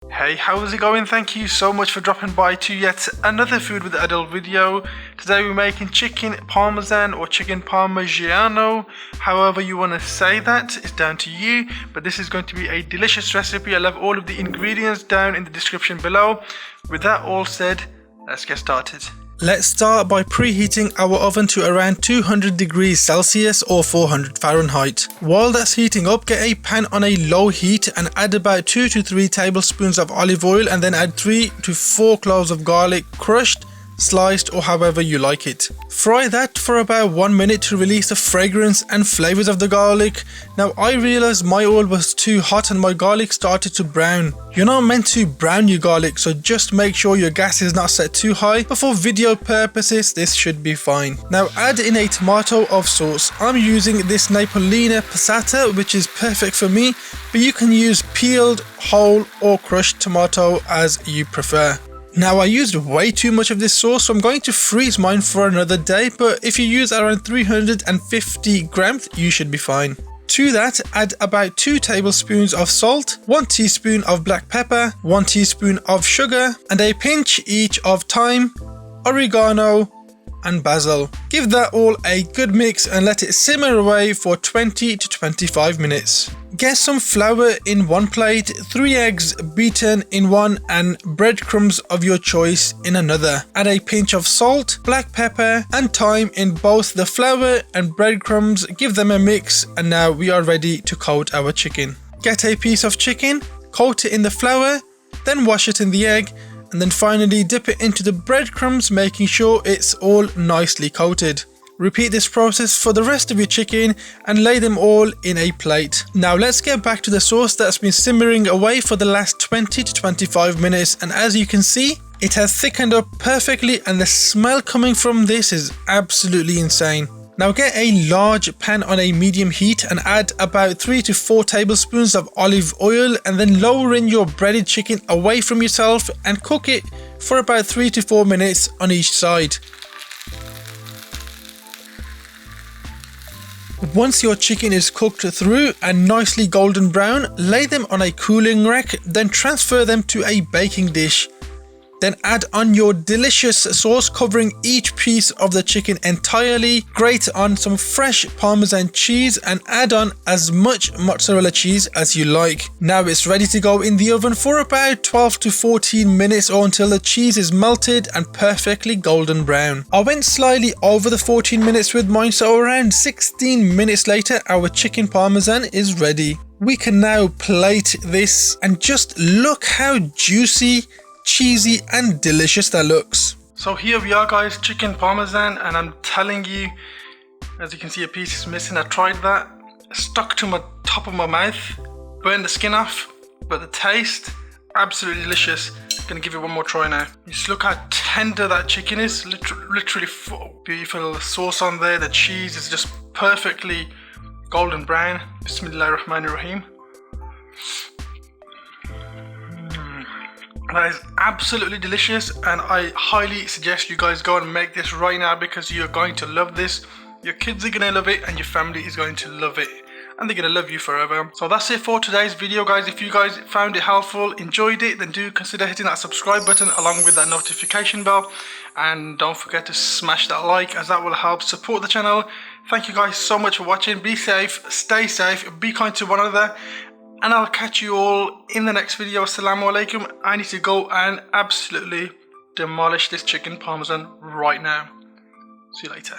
Hey, how's it going? Thank you so much for dropping by to yet another food with adult video. Today we're making chicken parmesan or chicken parmigiano, however you want to say that, it's down to you. But this is going to be a delicious recipe. I'll have all of the ingredients down in the description below. With that all said, let's get started. Let's start by preheating our oven to around 200 degrees Celsius or 400 Fahrenheit. While that's heating up, get a pan on a low heat and add about 2 to 3 tablespoons of olive oil, and then add 3 to 4 cloves of garlic, crushed, sliced, or however you like it. Fry that for about 1 minute to release the fragrance and flavors of the garlic. Now I realized my oil was too hot and my garlic started to brown. You're not meant to brown your garlic, so just make sure your gas is not set too high, but for video purposes this should be fine. Now add in a tomato of sauce. I'm using this Napolina Passata, which is perfect for me, but you can use peeled, whole or crushed tomato as you prefer. Now I used way too much of this sauce, so I'm going to freeze mine for another day, but if you use around 350 grams you should be fine. To that, add about 2 tablespoons of salt, 1 teaspoon of black pepper, 1 teaspoon of sugar, and a pinch each of thyme, oregano and basil. Give that all a good mix and let it simmer away for 20 to 25 minutes. Get some flour in 1 plate, 3 eggs beaten in 1 and breadcrumbs of your choice in another. Add a pinch of salt, black pepper and thyme in both the flour and breadcrumbs. Give them a mix and now we are ready to coat our chicken. Get a piece of chicken, coat it in the flour, then wash it in the egg, and then finally dip it into the breadcrumbs, making sure it's all nicely coated. Repeat this process for the rest of your chicken and lay them all in a plate. Now let's get back to the sauce that's been simmering away for the last 20 to 25 minutes, and as you can see, it has thickened up perfectly and the smell coming from this is absolutely insane. Now get a large pan on a medium heat and add about 3 to 4 tablespoons of olive oil, and then lower in your breaded chicken away from yourself and cook it for about 3 to 4 minutes on each side. Once your chicken is cooked through and nicely golden brown, lay them on a cooling rack, then transfer them to a baking dish. Then add on your delicious sauce covering each piece of the chicken entirely. Grate on some fresh Parmesan cheese and add on as much mozzarella cheese as you like. Now it's ready to go in the oven for about 12 to 14 minutes or until the cheese is melted and perfectly golden brown. I went slightly over the 14 minutes with mine, so around 16 minutes later our chicken parmesan is ready. We can now plate this and just look how juicy, cheesy and delicious that looks. So here we are guys, chicken parmesan, and I'm telling you, as you can see a piece is missing. I tried that, it stuck to my top of my mouth, burned the skin off, but the taste, absolutely delicious. I'm gonna give it one more try now. Just look how tender that chicken is, literally beautiful sauce on there, the cheese is just perfectly golden brown. Bismillahirrahmanirrahim. That is absolutely delicious, and I highly suggest you guys go and make this right now because you're going to love this. Your kids are going to love it and your family is going to love it, and they're going to love you forever. So that's it for today's video guys. If you guys found it helpful, enjoyed it, then do consider hitting that subscribe button along with that notification bell, and don't forget to smash that like as that will help support the channel. Thank you guys so much for watching. Be safe, stay safe, be kind to one another, and I'll catch you all in the next video. Assalamu alaikum. I need to go and absolutely demolish this chicken parmesan right now. See you later.